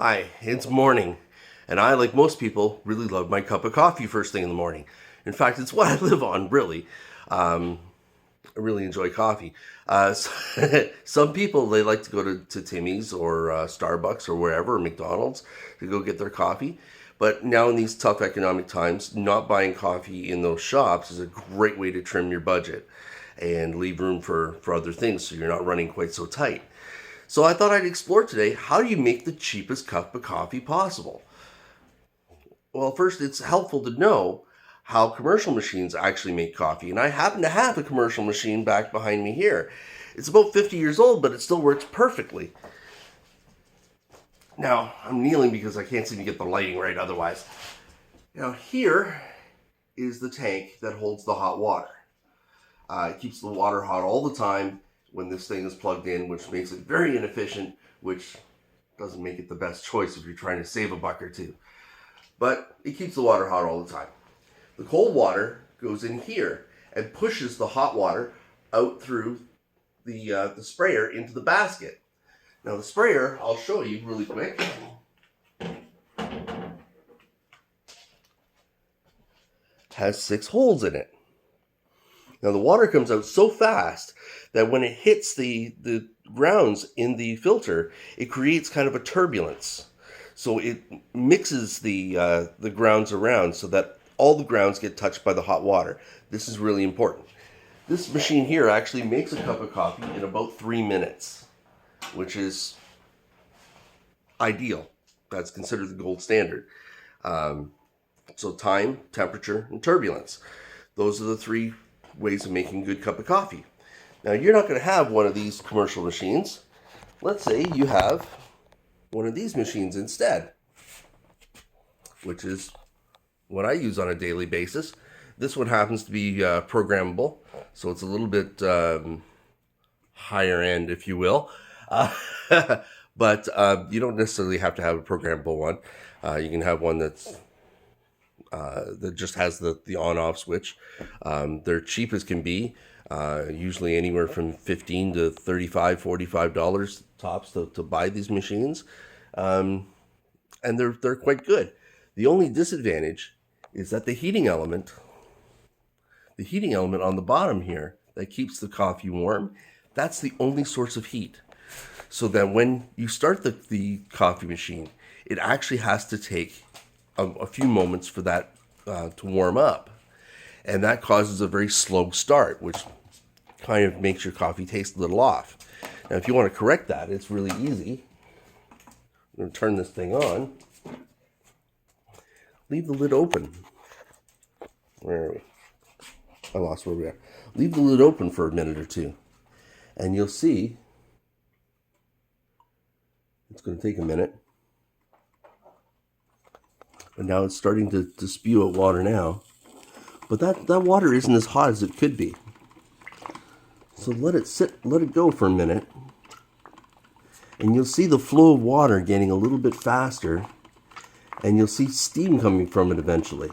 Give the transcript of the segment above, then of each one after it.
Hi, it's morning, and I, like most people, really love my cup of coffee first thing in the morning. In fact, it's what I live on, really. I really enjoy coffee. Some people, they like to go to Timmy's or Starbucks or wherever, or McDonald's, to go get their coffee. But now in these tough economic times, not buying coffee in those shops is a great way to trim your budget and leave room for other things so you're not running quite so tight. So I thought I'd explore today, how do you make the cheapest cup of coffee possible? Well, first, it's helpful to know how commercial machines actually make coffee. And I happen to have a commercial machine back behind me here. It's about 50 years old, but it still works perfectly. Now, I'm kneeling because I can't seem to get the lighting right otherwise. Now, here is the tank that holds the hot water. It keeps the water hot all the time when this thing is plugged in, which makes it very inefficient, which doesn't make it the best choice if you're trying to save a buck or two. But it keeps the water hot all the time. The cold water goes in here and pushes the hot water out through the sprayer into the basket. Now the sprayer, I'll show you really quick, has 6 holes in it. Now the water comes out so fast that when it hits the grounds in the filter, it creates kind of a turbulence. So it mixes the grounds around so that all the grounds get touched by the hot water. This is really important. This machine here actually makes a cup of coffee in about 3 minutes, which is ideal. That's considered the gold standard. So time, temperature, and turbulence. Those are the 3 ways of making a good cup of coffee. Now, you're not going to have one of these commercial machines. Let's say you have one of these machines instead, which is what I use on a daily basis. This one happens to be programmable, so it's a little bit higher end, if you will. But you don't necessarily have to have a programmable one. You can have one that just has the on-off switch. They're cheap as can be, usually anywhere from $15 to $35, $45 tops to buy these machines, and they're quite good. The only disadvantage is that the heating element on the bottom here that keeps the coffee warm, that's the only source of heat. So that when you start the coffee machine, it actually has to take a few moments for that to warm up. And that causes a very slow start, which kind of makes your coffee taste a little off. Now, if you want to correct that, it's really easy. I'm going to turn this thing on. Leave the lid open. Where are we? I lost where we are. Leave the lid open for a minute or two, and you'll see it's going to take a minute. And now it's starting to spew out water now. But that water isn't as hot as it could be. So let it sit, let it go for a minute. And you'll see the flow of water getting a little bit faster. And you'll see steam coming from it eventually.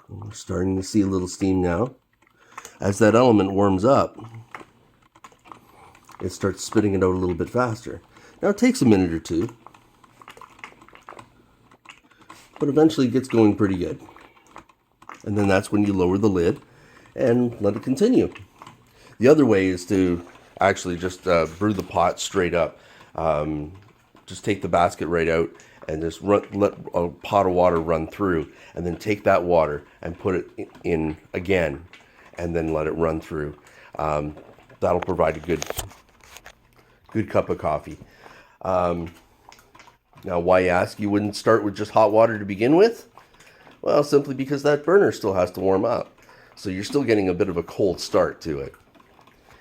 And we're starting to see a little steam now. As that element warms up, it starts spitting it out a little bit faster. Now it takes a minute or two, but eventually it gets going pretty good. And then that's when you lower the lid and let it continue. The other way is to actually just brew the pot straight up. Just take the basket right out and just let a pot of water run through, and then take that water and put it in again, and then let it run through. That'll provide a good cup of coffee. Now, why ask? You wouldn't start with just hot water to begin with? Well, simply because that burner still has to warm up. So you're still getting a bit of a cold start to it.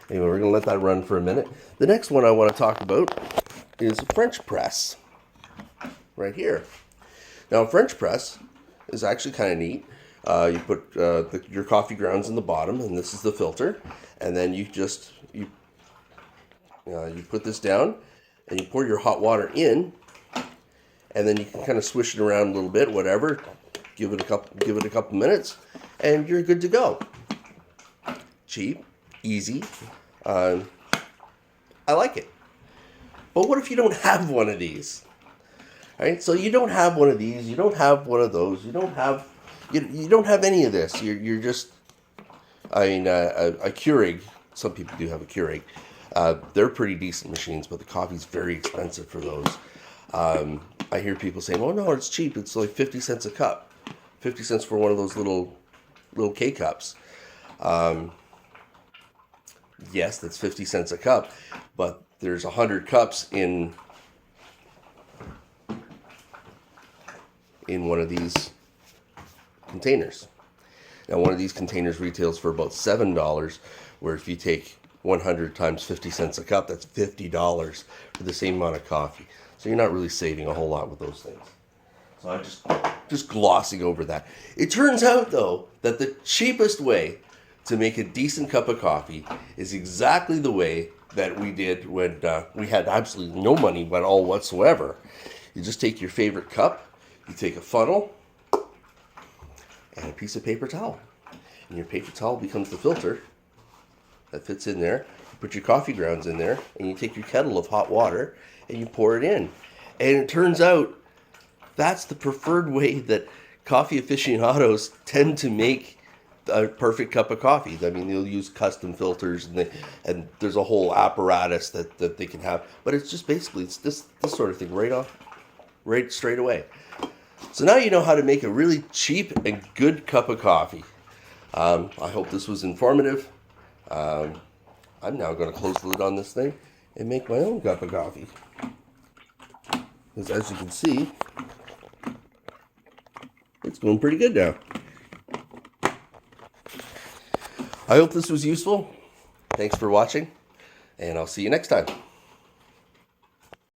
Anyway, we're going to let that run for a minute. The next one I want to talk about is a French press. Right here. Now, a French press is actually kind of neat. You put your coffee grounds in the bottom, and this is the filter. And then you put this down, and you pour your hot water in, and then you can kind of swish it around a little bit, whatever. Give it a couple minutes, and you're good to go. cheap, easy. I like it. But what if you don't have one of these? All right, so you don't have one of these, you don't have one of those, you don't have any of this. You're just, I mean, a Keurig. Some people do have a Keurig. They're pretty decent machines, but the coffee's very expensive for those. I hear people saying, "Oh no, it's cheap. It's like 50 cents a cup. 50 cents for one of those little K cups." Yes, that's 50 cents a cup, but there's 100 cups in one of these containers. Now, one of these containers retails for about $7, where if you take 100 times 50 cents a cup, that's $50 for the same amount of coffee. So you're not really saving a whole lot with those things. So I'm just glossing over that. It turns out, though, that the cheapest way to make a decent cup of coffee is exactly the way that we did when we had absolutely no money at all whatsoever. You just take your favorite cup, you take a funnel, and a piece of paper towel. And your paper towel becomes the filter that fits in there. You put your coffee grounds in there, and you take your kettle of hot water, and you pour it in. And it turns out that's the preferred way that coffee aficionados tend to make a perfect cup of coffee. I mean, they'll use custom filters, and there's a whole apparatus that they can have. But it's just basically, it's this sort of thing right straight away. So now you know how to make a really cheap and good cup of coffee. I hope this was informative. I'm now going to close the lid on this thing and make my own cup of coffee. Because as you can see, it's going pretty good now. I hope this was useful. Thanks for watching, and I'll see you next time.